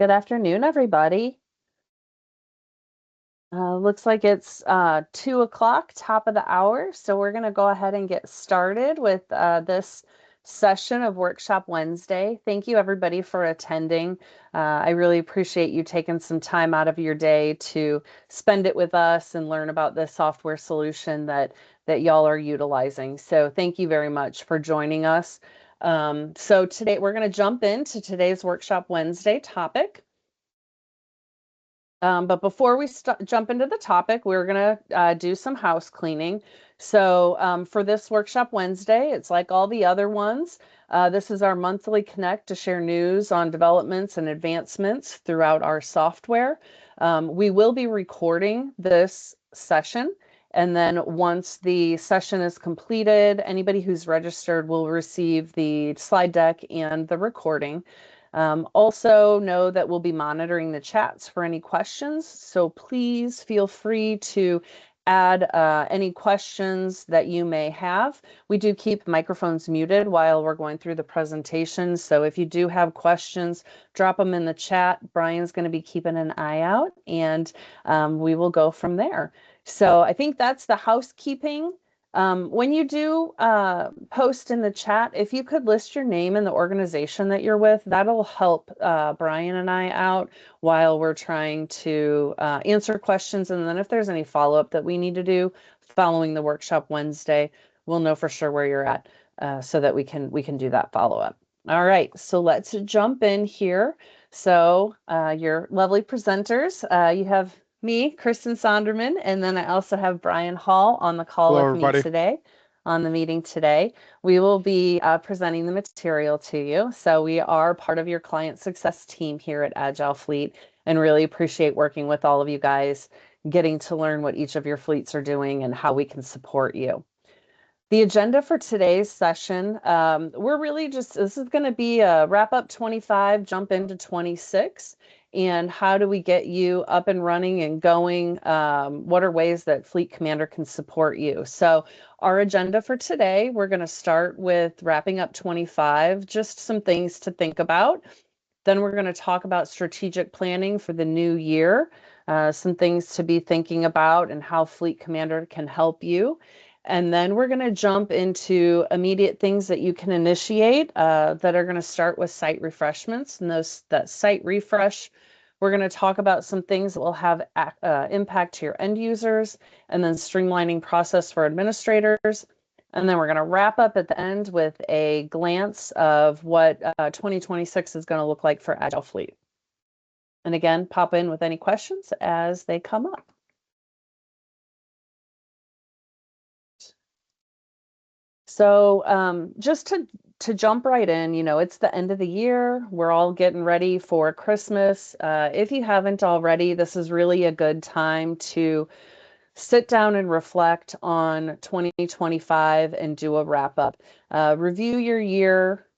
Good afternoon, everybody. Looks like it's 2 o'clock, top of the hour. So we're going to go ahead and get started with this session of Workshop Wednesday. Thank you, everybody, for attending. I really appreciate you taking some time out of your day to spend it with us and learn about the software solution that y'all are utilizing. So thank you very much for joining us. So today we're going to jump into today's Workshop Wednesday topic. But before we jump into the topic, we're going to do some house cleaning. So for this Workshop Wednesday, it's like all the other ones. This is our monthly connect to share news on developments and advancements throughout our software. We will be recording this session. And then once the session is completed, anybody who's registered will receive the slide deck and the recording. Also know that we'll be monitoring the chats for any questions, so please feel free to add any questions that you may have. We do keep microphones muted while we're going through the presentation, so if you do have questions, drop them in the chat. Brian's going to be keeping an eye out, and we will go from there. So I think that's the housekeeping. When you do post in the chat, if you could list your name and the organization that you're with, that'll help Brian and I out while we're trying to answer questions. And then if there's any follow-up that we need to do following the Workshop Wednesday, we'll know for sure where you're at so that we can do that follow-up. All right, so let's jump in here. So your lovely presenters, you have me, Kristen Sonderman, and then I also have Brian Hall on the call Hello, with me everybody. today, on the meeting today. We will be presenting the material to you. So we are part of your client success team here at Agile Fleet and really appreciate working with all of you guys, getting to learn what each of your fleets are doing and how we can support you. The agenda for today's session, we're really just, this is going to be a wrap up 25, jump into 26, and how do we get you up and running and going? What are ways that FleetCommander can support you? So our agenda for today, we're going to start with wrapping up 25, just some things to think about. Then we're going to talk about strategic planning for the new year, some things to be thinking about and how FleetCommander can help you. And then we're going to jump into immediate things that you can initiate that are going to start with site refreshments. And that site refresh, we're going to talk about some things that will have impact to your end users, and then streamlining process for administrators. And then we're going to wrap up at the end with a glance of what 2026 is going to look like for Agile Fleet. And again, pop in with any questions as they come up. So just to jump right in, it's the end of the year. We're all getting ready for Christmas. If you haven't already, this is really a good time to sit down and reflect on 2025 and do a wrap up. Review your year.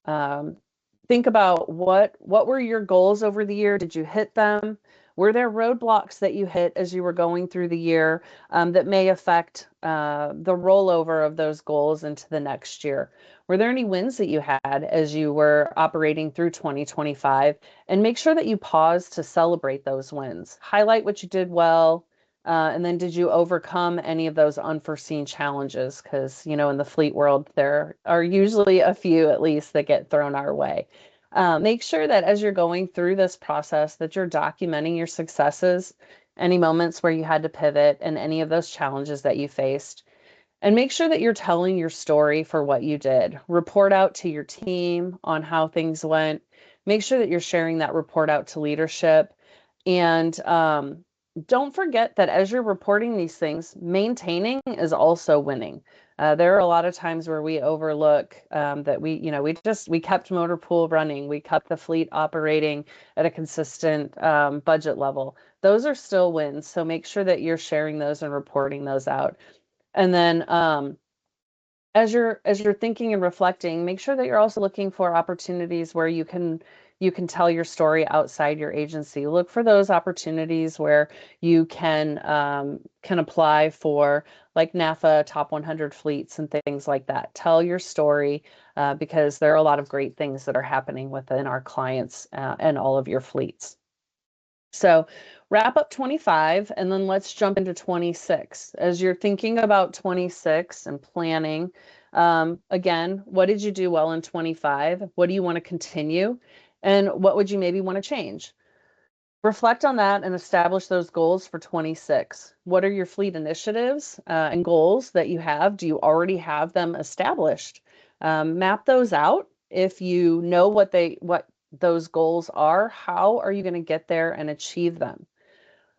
Think about what were your goals over the year? Did you hit them? Were there roadblocks that you hit as you were going through the year that may affect the rollover of those goals into the next year? Were there any wins that you had as you were operating through 2025? And make sure that you pause to celebrate those wins. Highlight what you did well, and then did you overcome any of those unforeseen challenges? Because, in the fleet world, there are usually a few at least that get thrown our way. Make sure that as you're going through this process that you're documenting your successes, any moments where you had to pivot, and any of those challenges that you faced. And make sure that you're telling your story for what you did. Report out to your team on how things went. Make sure that you're sharing that report out to leadership. And don't forget that as you're reporting these things, maintaining is also winning. There are a lot of times where we overlook that we kept motor pool running, we kept the fleet operating at a consistent budget level. Those are still wins. So make sure that you're sharing those and reporting those out. And then as you're thinking and reflecting, make sure that you're also looking for opportunities where you can you can tell your story outside your agency. Look for those opportunities where you can apply for like NAFA top 100 fleets and things like that. Tell your story because there are a lot of great things that are happening within our clients and all of your fleets. So wrap up 25 and then let's jump into 26. As you're thinking about 26 and planning, again, what did you do well in 25? What do you want to continue? And what would you maybe want to change? Reflect on that and establish those goals for 26. What are your fleet initiatives and goals that you have? Do you already have them established? Map those out. If you know what those goals are, how are you going to get there and achieve them?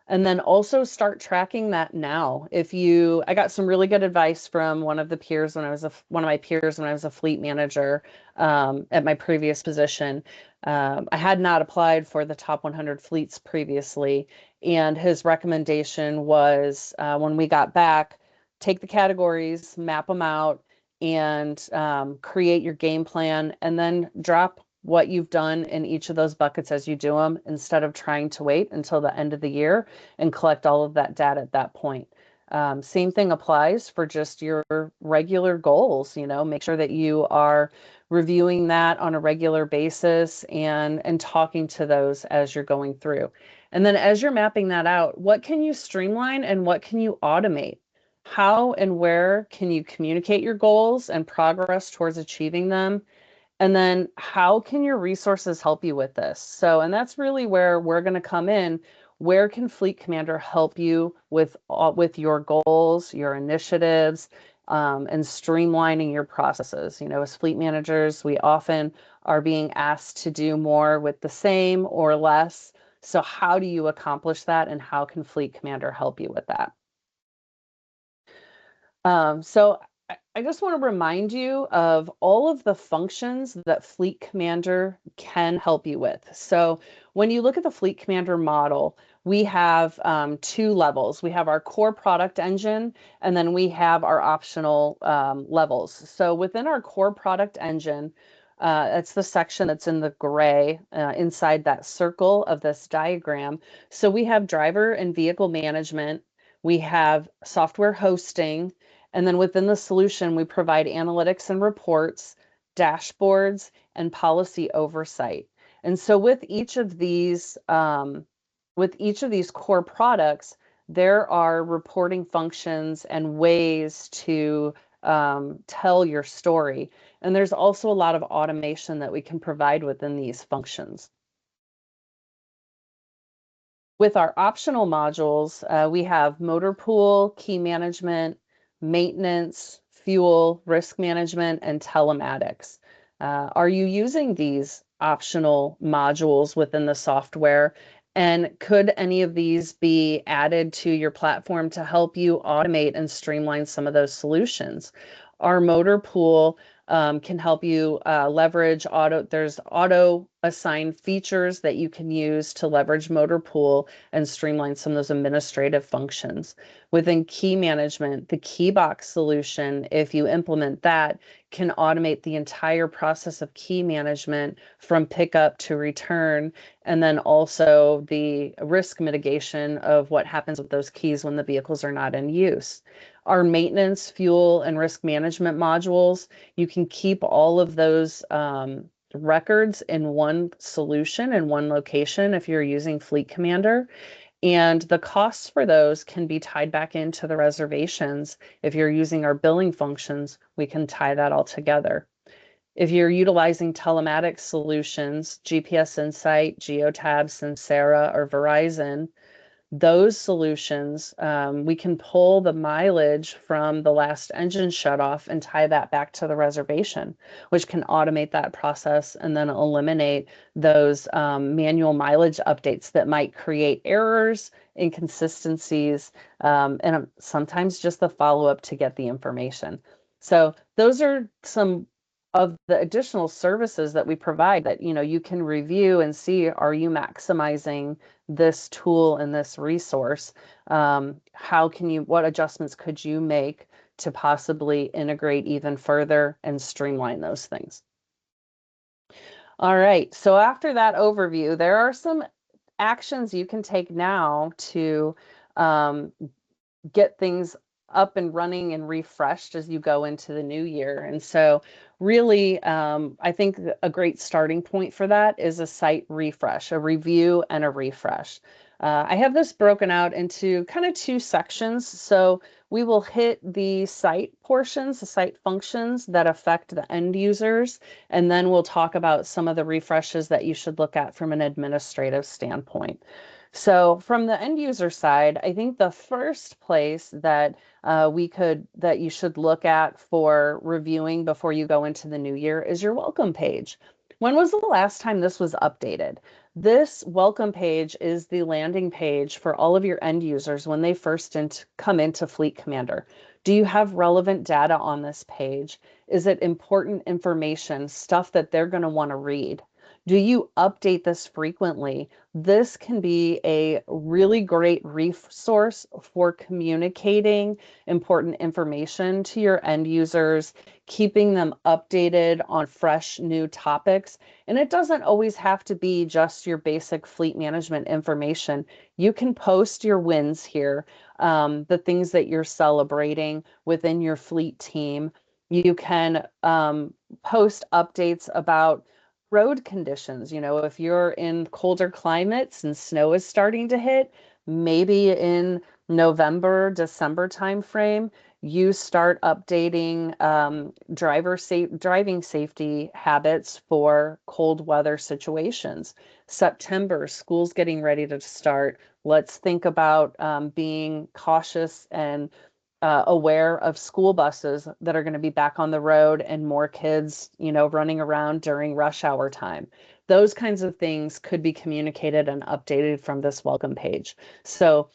And then also start tracking that now. I got some really good advice from one of my peers when I was a fleet manager at my previous position. I had not applied for the top 100 fleets previously, and his recommendation was when we got back, take the categories, map them out, and create your game plan, and then drop what you've done in each of those buckets as you do them instead of trying to wait until the end of the year and collect all of that data at that point. Same thing applies for just your regular goals. Make sure that you are reviewing that on a regular basis and talking to those as you're going through. And then as you're mapping that out, what can you streamline and what can you automate? How and where can you communicate your goals and progress towards achieving them? And then how can your resources help you with this? And that's really where we're going to come in. Where can Fleet Commander help you with your goals, your initiatives, and streamlining your processes? As fleet managers, we often are being asked to do more with the same or less. So how do you accomplish that, and how can Fleet Commander help you with that? So I just want to remind you of all of the functions that Fleet Commander can help you with. So when you look at the Fleet Commander model, we have two levels. We have our core product engine, and then we have our optional levels. So within our core product engine, it's the section that's in the gray inside that circle of this diagram. So we have driver and vehicle management. We have software hosting. And then within the solution, we provide analytics and reports, dashboards, and policy oversight. And so with each of these core products, there are reporting functions and ways to tell your story. And there's also a lot of automation that we can provide within these functions. With our optional modules, we have motor pool, key management, maintenance, fuel, risk management, and telematics. Are you using these optional modules within the software? And could any of these be added to your platform to help you automate and streamline some of those solutions? Our motor pool can help you leverage there's auto assigned features that you can use to leverage motor pool and streamline some of those administrative functions. Within key management, the key box solution, if you implement that, can automate the entire process of key management from pickup to return, and then also the risk mitigation of what happens with those keys when the vehicles are not in use. Our maintenance, fuel, and risk management modules, you can keep all of those records in one solution in one location if you're using Fleet Commander. And the costs for those can be tied back into the reservations. If you're using our billing functions, we can tie that all together. If you're utilizing telematics solutions, GPS Insight, Geotab, Sincera, or Verizon, those solutions, we can pull the mileage from the last engine shutoff and tie that back to the reservation, which can automate that process and then eliminate those manual mileage updates that might create errors, inconsistencies, and sometimes just the follow-up to get the information. So those are some of the additional services that we provide that you can review and see, are you maximizing this tool and this resource? What adjustments could you make to possibly integrate even further and streamline those things? All right. So after that overview, there are some actions you can take now to um, get things up and running and refreshed as you go into the new year. And so, really, I think a great starting point for that is a site refresh, a review and a refresh. I have this broken out into kind of two sections. So, we will hit the site portions, the site functions that affect the end users, and then we'll talk about some of the refreshes that you should look at from an administrative standpoint. So from the end user side, I think the first place that that you should look at for reviewing before you go into the new year is your welcome page. When was the last time this was updated? This welcome page is the landing page for all of your end users when they first come into Fleet Commander. Do you have relevant data on this page? Is it important information, stuff that they're going to want to read? Do you update this frequently? This can be a really great resource for communicating important information to your end users, keeping them updated on fresh new topics. And it doesn't always have to be just your basic fleet management information. You can post your wins here, the things that you're celebrating within your fleet team. You can post updates about road conditions. You know, if you're in colder climates and snow is starting to hit, maybe in November, December timeframe, you start updating driving safety habits for cold weather situations. September, school's getting ready to start. Let's think about being cautious and aware of school buses that are going to be back on the road and more kids, running around during rush hour time. Those kinds of things could be communicated and updated from this welcome page. So,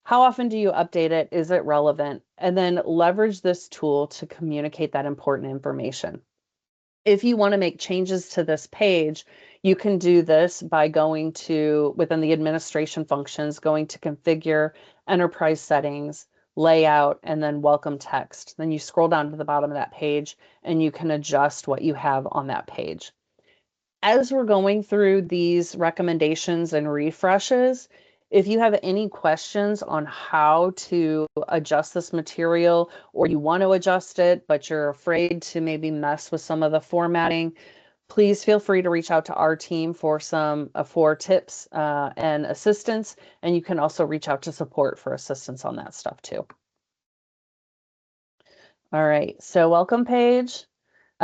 how often do you update it? Is it relevant? And then leverage this tool to communicate that important information. If you want to make changes to this page, you can do this by going to, within the administration functions, going to configure, enterprise settings, layout, and then welcome text. Then you scroll down to the bottom of that page and you can adjust what you have on that page. As we're going through these recommendations and refreshes, if you have any questions on how to adjust this material, or you want to adjust it, but you're afraid to maybe mess with some of the formatting, please feel free to reach out to our team for some for tips and assistance. And you can also reach out to support for assistance on that stuff too. All right, so welcome page.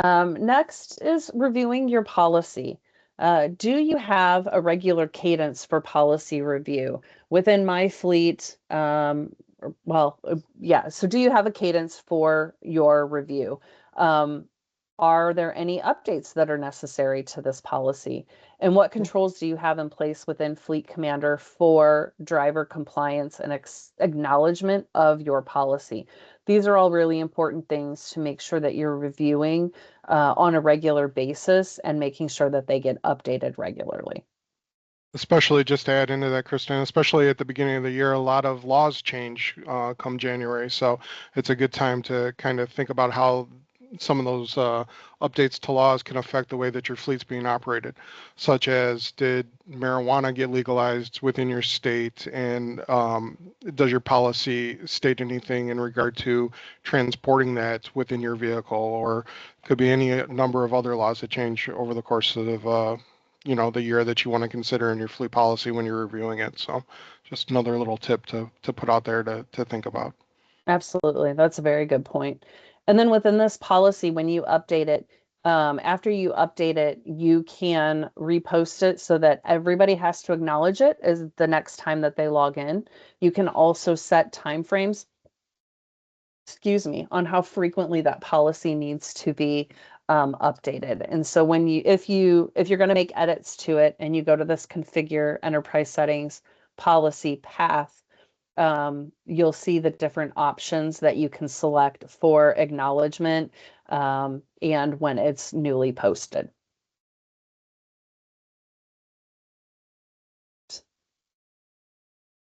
Next is reviewing your policy. Do you have a regular cadence for policy review? Within my fleet, yeah, so do you have a cadence for your review? Are there any updates that are necessary to this policy? And what controls do you have in place within Fleet Commander for driver compliance and acknowledgement of your policy? These are all really important things to make sure that you're reviewing on a regular basis and making sure that they get updated regularly. Especially just to add into that, Kristen, especially at the beginning of the year, a lot of laws change come January. So it's a good time to kind of think about how some of those updates to laws can affect the way that your fleet's being operated, such as did marijuana get legalized within your state, and does your policy state anything in regard to transporting that within your vehicle, or could be any number of other laws that change over the course of the year that you want to consider in your fleet policy when you're reviewing it. So just another little tip to put out there to think about. Absolutely. That's a very good point. And then within this policy, when you update it, after you update it, you can repost it so that everybody has to acknowledge it as the next time that they log in. You can also set timeframes, on how frequently that policy needs to be updated. And so if you're going to make edits to it and you go to this configure enterprise settings policy path, you'll see the different options that you can select for acknowledgement and when it's newly posted.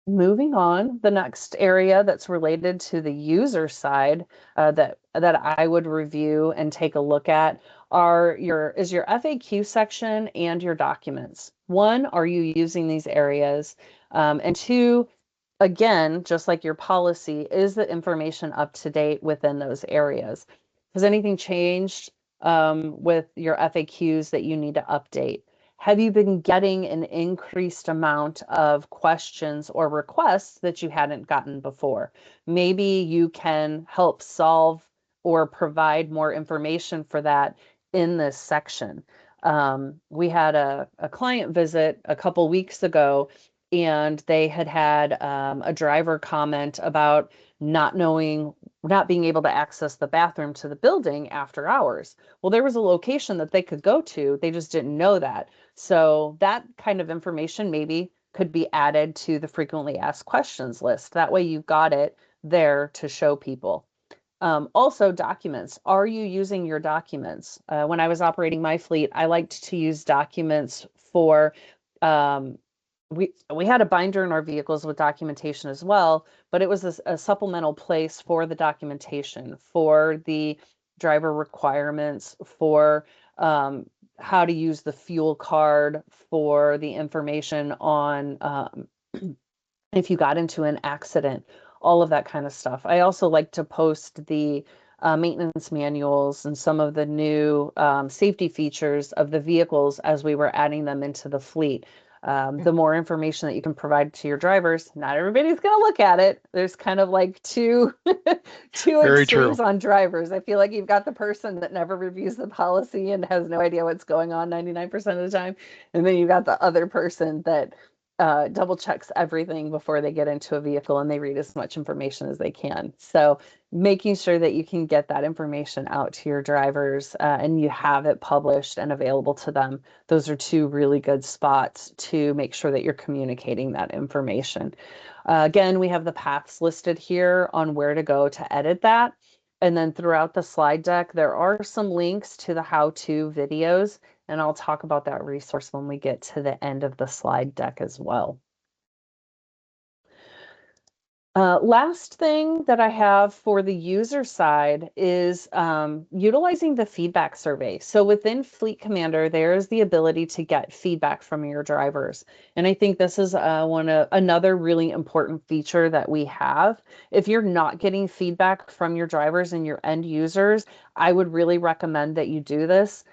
Moving on, the next area that's related to the user side that I would review and take a look at is your FAQ section and your documents. One, are you using these areas? And two, again, just like your policy, is the information up to date within those areas? Has anything changed with your FAQs that you need to update? Have you been getting an increased amount of questions or requests that you hadn't gotten before? Maybe you can help solve or provide more information for that in this section. We had a client visit a couple weeks ago, and they had a driver comment about not being able to access the bathroom to the building after hours. Well, there was a location that they could go to. They just didn't know that. So that kind of information maybe could be added to the frequently asked questions list. That way you've got it there to show people. Also, documents. Are you using your documents? When I was operating my fleet, I liked to use documents for um, we had a binder in our vehicles with documentation as well, but it was a supplemental place for the documentation, for the driver requirements, for how to use the fuel card, for the information on if you got into an accident, all of that kind of stuff. I also like to post the maintenance manuals and some of the new safety features of the vehicles as we were adding them into the fleet. The more information that you can provide to your drivers, not everybody's going to look at it. There's kind of like two Very true. extremes on drivers. I feel like you've got the person that never reviews the policy and has no idea what's going on 99% of the time. And then you've got the other person that double checks everything before they get into a vehicle, and they read as much information as they can. So making sure that you can get that information out to your drivers and you have it published and available to them. Those are two really good spots to make sure that you're communicating that information. Again, we have the paths listed here on where to go to edit that. And then throughout the slide deck, there are some links to the how-to videos, and I'll talk about that resource when we get to the end of the slide deck as well. Last thing that I have for the user side is utilizing the feedback survey. So within FleetCommander, there is the ability to get feedback from your drivers. And I think this is another really important feature that we have. If you're not getting feedback from your drivers and your end users, I would really recommend that you do this.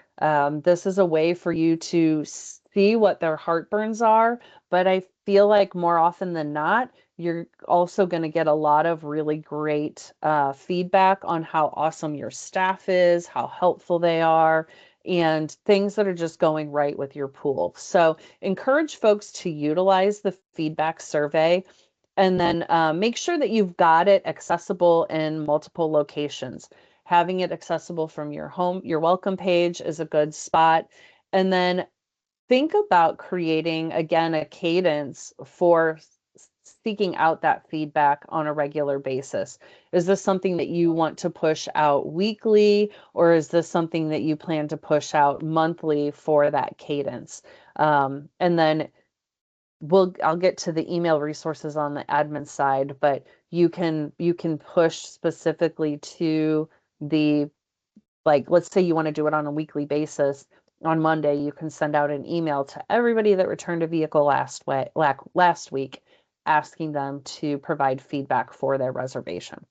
This is a way for you to see what their heartburns are, but I feel like more often than not, you're also going to get a lot of really great feedback on how awesome your staff is, how helpful they are, and things that are just going right with your pool. So encourage folks to utilize the feedback survey, and then make sure that you've got it accessible in multiple locations. Having it accessible from your home, your welcome page is a good spot. And then think about creating, again, a cadence for seeking out that feedback on a regular basis. Is this something that you want to push out weekly, or is this something that you plan to push out monthly for that cadence? And then I'll get to the email resources on the admin side, but you can push specifically to the, like, let's say you want to do it on a weekly basis. On Monday, you can send out an email to everybody that returned a vehicle last week, asking them to provide feedback for their reservation.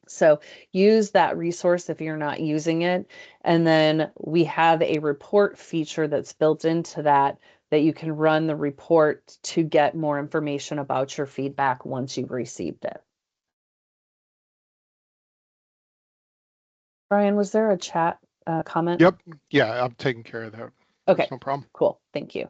So use that resource if you're not using it. And then we have a report feature that's built into that you can run the report to get more information about your feedback once you've received it. Brian, was there a chat comment? Yep. Yeah, I'm taking care of that. Okay, That's no problem. cool. Thank you.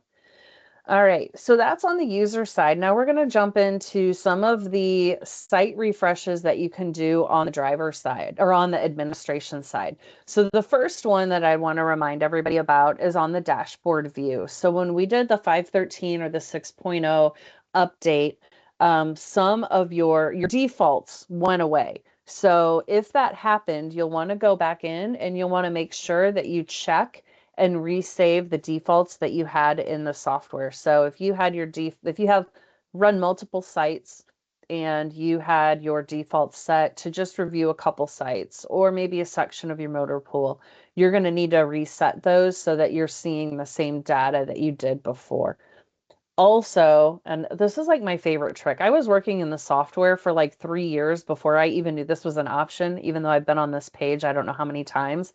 All right, so that's on the user side. Now we're going to jump into some of the site refreshes that you can do on the driver side or on the administration side. So the first one that I want to remind everybody about is on the dashboard view. So when we did the 5.13 or the 6.0 update, some of your defaults went away. So if that happened, you'll want to go back in and you'll want to make sure that you check and resave the defaults that you had in the software. So if you had if you have run multiple sites and you had your default set to just review a couple sites or maybe a section of your motor pool, you're going to need to reset those so that you're seeing the same data that you did before. Also, and this is like my favorite trick, I was working in the software for like 3 years before I even knew this was an option, even though I've been on this page, I don't know how many times.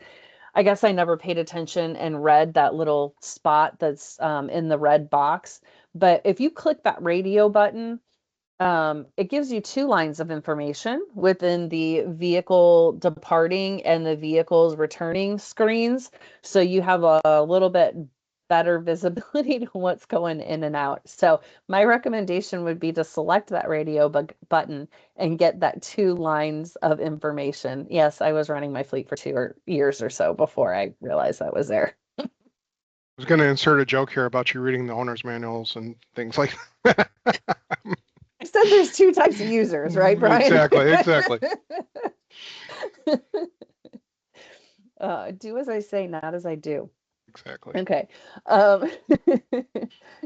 I guess I never paid attention and read that little spot that's in the red box. But if you click that radio button, it gives you two lines of information within the vehicle departing and the vehicle's returning screens. So you have a little bit better visibility to what's going in and out. So my recommendation would be to select that radio button and get that two lines of information. Yes, I was running my fleet for 2 years or so before I realized that was there. I was going to insert a joke here about you reading the owner's manuals and things like that. I said there's two types of users, right, Brian? Exactly. Do as I say, not as I do. Exactly. Okay.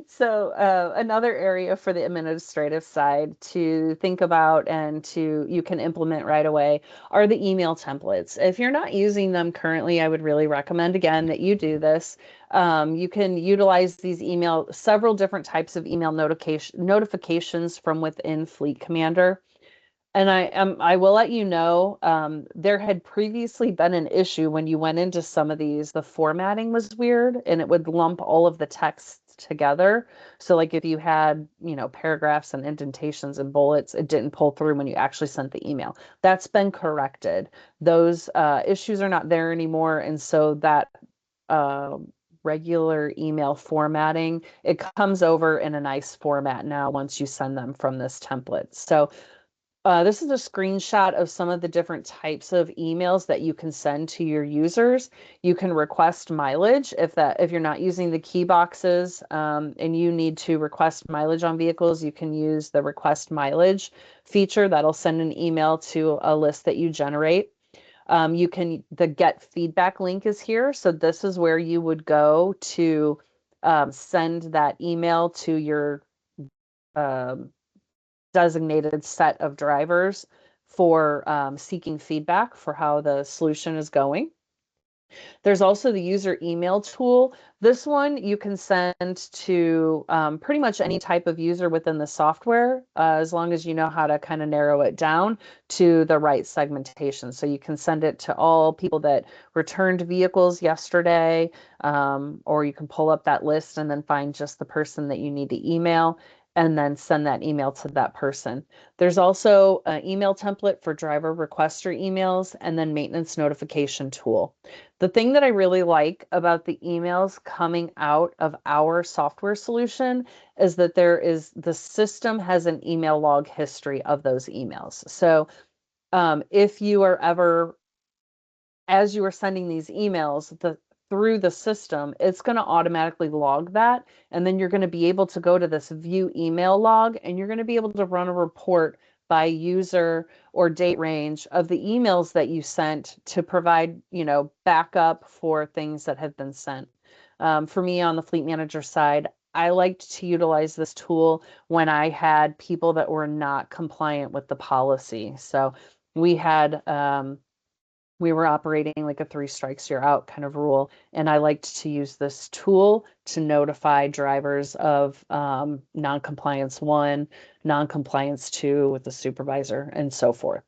So another area for the administrative side to think about and you can implement right away are the email templates. If you're not using them currently, I would really recommend again that you do this. You can utilize these several different types of email notifications from within FleetCommander. And I will let you know, there had previously been an issue when you went into some of these, the formatting was weird and it would lump all of the texts together. So like if you had, paragraphs and indentations and bullets, it didn't pull through when you actually sent the email. That's been corrected. Those issues are not there anymore. And so that regular email formatting, it comes over in a nice format now once you send them from this template. So this is a screenshot of some of the different types of emails that you can send to your users. You can request mileage if you're not using the key boxes and you need to request mileage on vehicles, you can use the request mileage feature that'll send an email to a list that you generate. The get feedback link is here. So this is where you would go to send that email to your um, designated set of drivers for seeking feedback for how the solution is going. There's also the user email tool. This one you can send to pretty much any type of user within the software, as long as you know how to kind of narrow it down to the right segmentation. So you can send it to all people that returned vehicles yesterday, or you can pull up that list and then find just the person that you need to email and then send that email to that person. There's also an email template for driver requester emails and then maintenance notification tool. The thing that I really like about the emails coming out of our software solution is that the system has an email log history of those emails. So if you are ever, as you are sending these emails, through the system, it's going to automatically log that. And then you're going to be able to go to this view email log and you're going to be able to run a report by user or date range of the emails that you sent to provide, backup for things that have been sent. For me on the fleet manager side, I liked to utilize this tool when I had people that were not compliant with the policy. So we had we were operating like a three strikes you're out kind of rule. And I liked to use this tool to notify drivers of non-compliance 1, non-compliance 2 with the supervisor and so forth.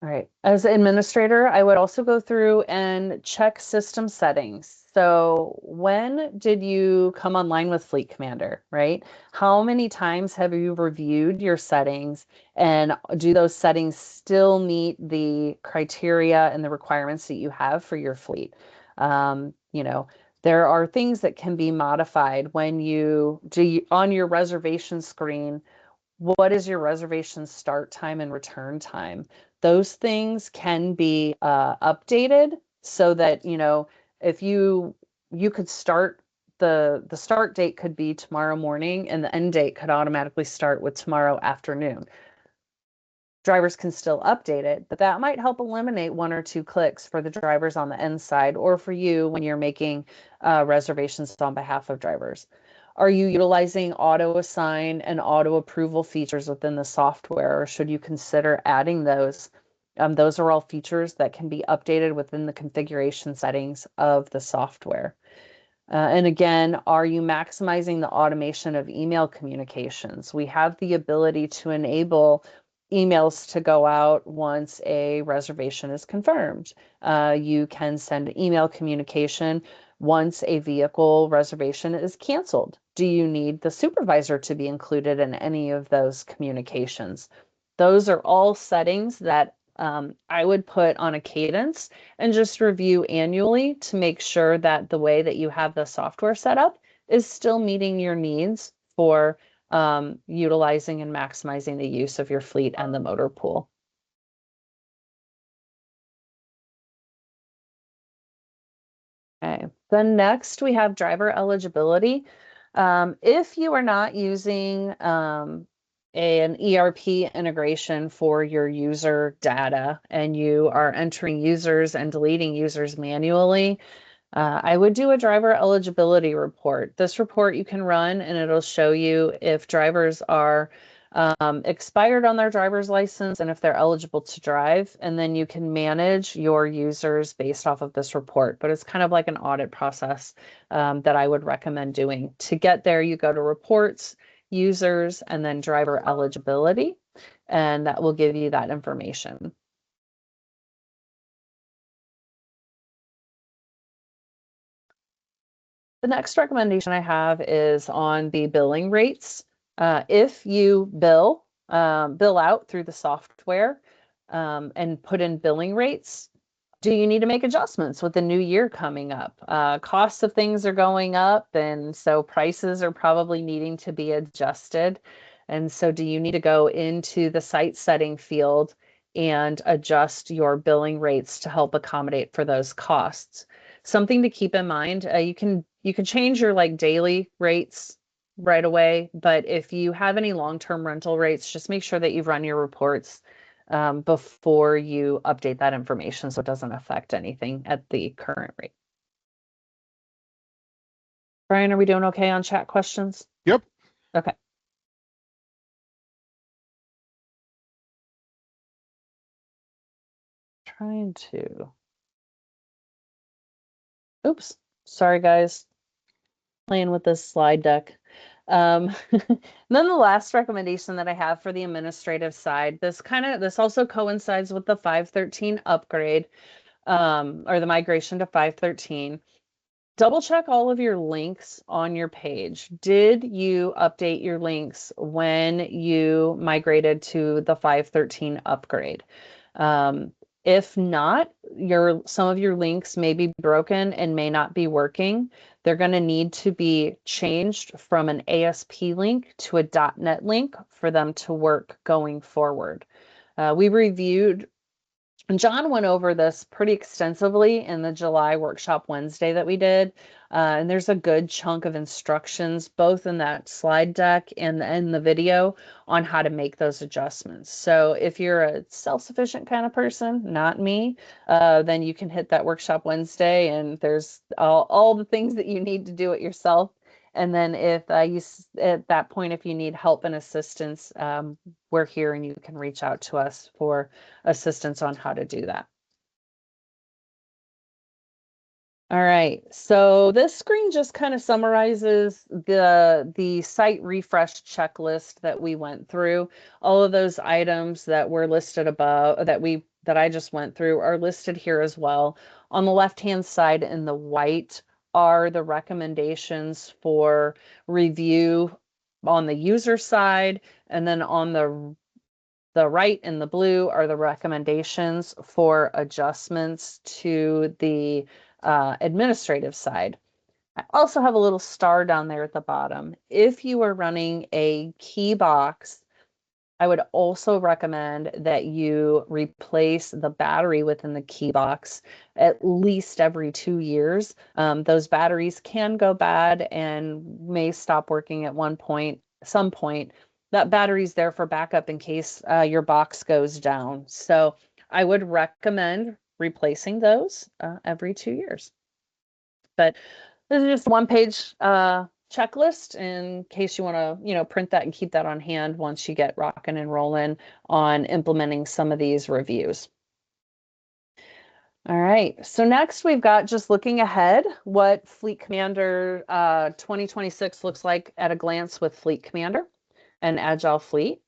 All right. As an administrator, I would also go through and check system settings. So when did you come online with FleetCommander, right? How many times have you reviewed your settings and do those settings still meet the criteria and the requirements that you have for your fleet? There are things that can be modified when you do on your reservation screen. What is your reservation start time and return time? Those things can be updated so that, if you could start the start date could be tomorrow morning and the end date could automatically start with tomorrow afternoon. drivers can still update it, but that might help eliminate 1 or 2 clicks for the drivers on the end side or for you when you're making reservations on behalf of drivers. Are you utilizing auto assign and auto approval features within the software, or should you consider adding those? Those are all features that can be updated within the configuration settings of the software. And again, are you maximizing the automation of email communications? We have the ability to enable emails to go out once a reservation is confirmed. You can send email communication once a vehicle reservation is canceled. Do you need the supervisor to be included in any of those communications? Those are all settings that I would put on a cadence and just review annually to make sure that the way that you have the software set up is still meeting your needs for utilizing and maximizing the use of your fleet and the motor pool. Okay, then next we have driver eligibility. If you are not using an ERP integration for your user data and you are entering users and deleting users manually, I would do a driver eligibility report. This report you can run and it'll show you if drivers are expired on their driver's license and if they're eligible to drive. And then you can manage your users based off of this report. But it's kind of like an audit process that I would recommend doing. To get there, you go to reports, users, and then driver eligibility, and that will give you that information. The next recommendation I have is on the billing rates. If you bill out through the software and put in billing rates, do you need to make adjustments with the new year coming up? Costs of things are going up, and so prices are probably needing to be adjusted. And so do you need to go into the site setting field and adjust your billing rates to help accommodate for those costs? Something to keep in mind, you can change your like daily rates right away, but if you have any long-term rental rates, just make sure that you run your reports before you update that information so it doesn't affect anything at the current rate. Brian, are we doing okay on chat questions? Yep. Okay. Trying to. Oops. Sorry, guys. Playing with this slide deck. Then the last recommendation that I have for the administrative side, this also coincides with the 513 upgrade, or the migration to 513. Double check all of your links on your page. Did you update your links when you migrated to the 513 upgrade? If not, some of your links may be broken and may not be working. They're going to need to be changed from an ASP link to a .NET link for them to work going forward. We reviewed and John went over this pretty extensively in the July workshop Wednesday that we did. And there's a good chunk of instructions, both in that slide deck and in the video on how to make those adjustments. So if you're a self-sufficient kind of person, not me, then you can hit that workshop Wednesday and there's all the things that you need to do it yourself. And then if at that point, if you need help and assistance, we're here and you can reach out to us for assistance on how to do that. All right, so this screen just kind of summarizes the site refresh checklist that we went through. All of those items that were listed above that I just went through are listed here as well. On the left-hand side in the white are the recommendations for review on the user side, and then on the right in the blue are the recommendations for adjustments to the administrative side. I also have a little star down there at the bottom. If you are running a key box, I would also recommend that you replace the battery within the key box at least every 2 years. Those batteries can go bad and may stop working at some point. that battery's there for backup in case your box goes down. So I would recommend replacing those every 2 years. But this is just one page checklist in case you want to, print that and keep that on hand once you get rocking and rolling on implementing some of these reviews. All right, so next we've got just looking ahead, what FleetCommander 2026 looks like at a glance with FleetCommander and Agile Fleet.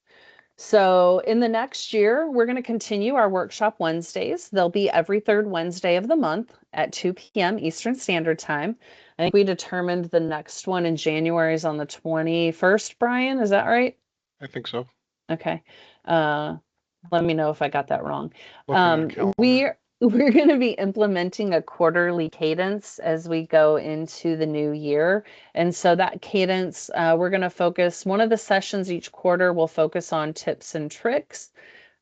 So in the next year, we're going to continue our workshop Wednesdays. They'll be every third Wednesday of the month at 2 p.m. Eastern Standard Time. I think we determined the next one in January is on the 21st, Brian. Is that right? I think so. Okay. Let me know if I got that wrong. We're going to be implementing a quarterly cadence as we go into the new year. And so that cadence, we're going to focus, one of the sessions each quarter will focus on tips and tricks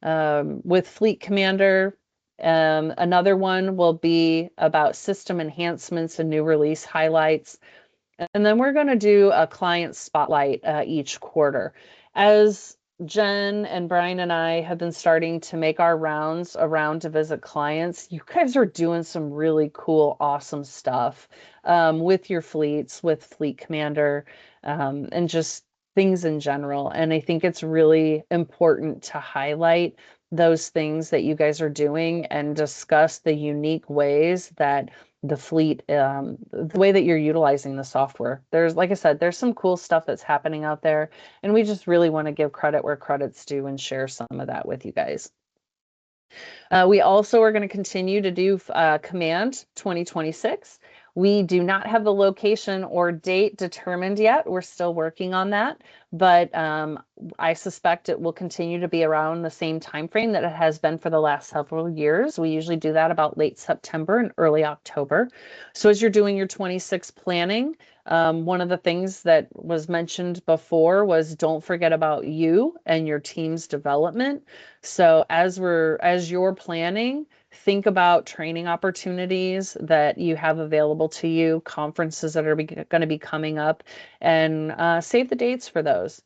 with FleetCommander. Another one will be about system enhancements and new release highlights. And then we're going to do a client spotlight each quarter. As Jen and Brian and I have been starting to make our rounds around to visit clients, you guys are doing some really cool, awesome stuff with your fleets, with FleetCommander, and just things in general. And I think it's really important to highlight those things that you guys are doing and discuss the unique ways that the fleet, the way that you're utilizing the software. There's, like I said, there's some cool stuff that's happening out there, and we just really want to give credit where credit's due and share some of that with you guys. We also are going to continue to do Command 2026. We do not have the location or date determined yet. We're still working on that, but I suspect it will continue to be around the same time frame that it has been for the last several years. We usually do that about late September and early October. So as you're doing your 26 planning, one of the things that was mentioned before was don't forget about you and your team's development. So as you're planning, think about training opportunities that you have available to you, conferences that are going to be coming up, and save the dates for those.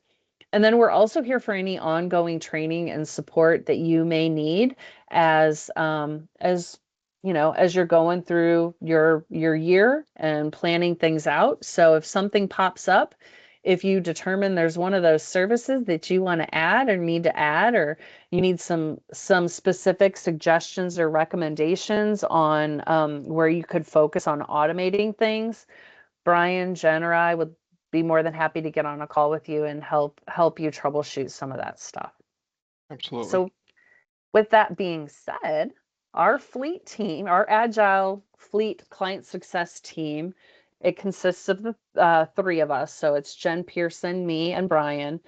And then we're also here for any ongoing training and support that you may need as you're going through your year and planning things out. So if something pops up, if you determine there's one of those services that you want to add or need to add, or you need some specific suggestions or recommendations on where you could focus on automating things, Brian, Jen, or I would be more than happy to get on a call with you and help you troubleshoot some of that stuff. Absolutely. So with that being said, our fleet team, our Agile Fleet Client Success team, it consists of the three of us. So it's Jen Pearson, me, and Brian.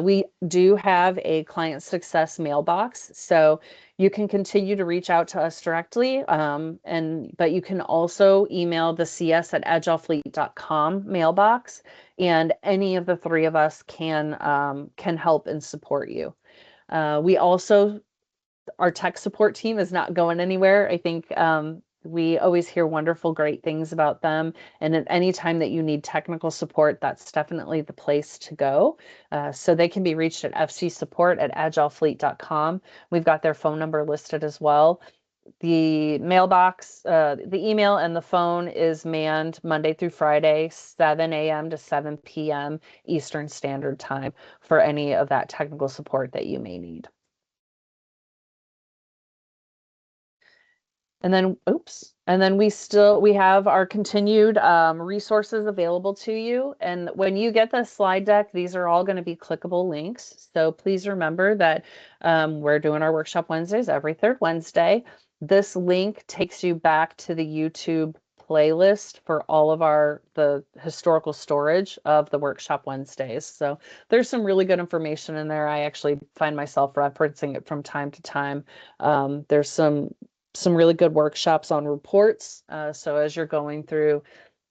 We do have a client success mailbox. So you can continue to reach out to us directly, but you can also email the cs@agilefleet.com mailbox, and any of the three of us can help and support you. We also, our tech support team is not going anywhere. I think we always hear wonderful, great things about them. And at any time that you need technical support, that's definitely the place to go. So they can be reached at fcsupport@agilefleet.com. We've got their phone number listed as well. The mailbox, the email and the phone is manned Monday through Friday, 7 a.m. to 7 p.m. Eastern Standard Time for any of that technical support that you may need. And then, we have our continued resources available to you. And when you get the slide deck, these are all going to be clickable links. So please remember that we're doing our workshop Wednesdays every third Wednesday. This link takes you back to the YouTube playlist for all of the historical storage of the workshop Wednesdays. So there's some really good information in there. I actually find myself referencing it from time to time. There's some really good workshops on reports. So as you're going through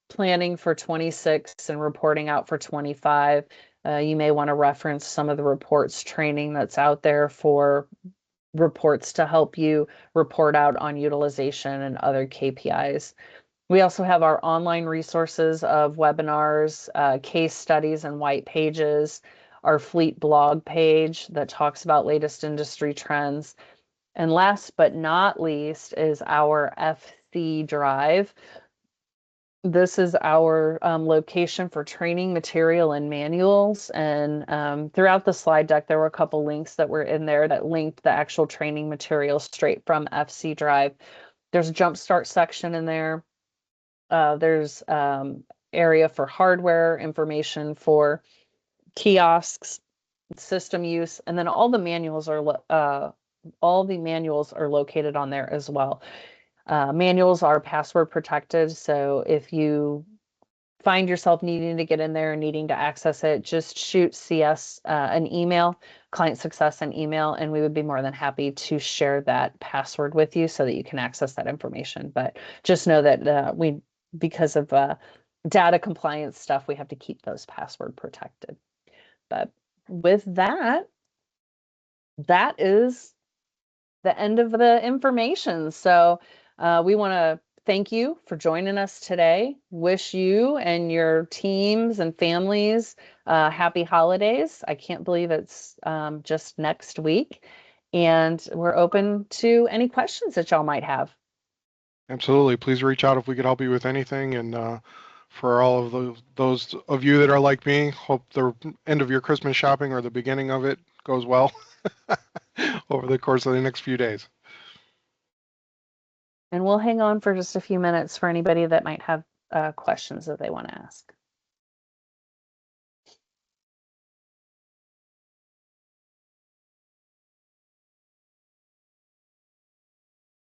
planning for 26 and reporting out for 25, you may want to reference some of the reports training that's out there for reports to help you report out on utilization and other KPIs. We also have our online resources of webinars, case studies, and white pages. our Fleet blog page that talks about latest industry trends. And last but not least is our FC Drive. This is our location for training material and manuals. And throughout the slide deck, there were a couple links that were in there that linked the actual training material straight from FC Drive. There's a jumpstart section in there. There's area for hardware, information for kiosks, system use, and then all the manuals are located on there as well. Manuals are password protected, so if you find yourself needing to get in there and needing to access it, just shoot CS an email, client success an email, and we would be more than happy to share that password with you so that you can access that information. But just know that because of data compliance stuff, we have to keep those password protected. But with that, that is the end of the information. So we want to thank you for joining us today. Wish you and your teams and families happy holidays. I can't believe it's just next week. And we're open to any questions that y'all might have. Absolutely. Please reach out if we could help you with anything. And for all of those of you that are like me, hope the end of your Christmas shopping or the beginning of it goes well over the course of the next few days. And we'll hang on for just a few minutes for anybody that might have questions that they want to ask.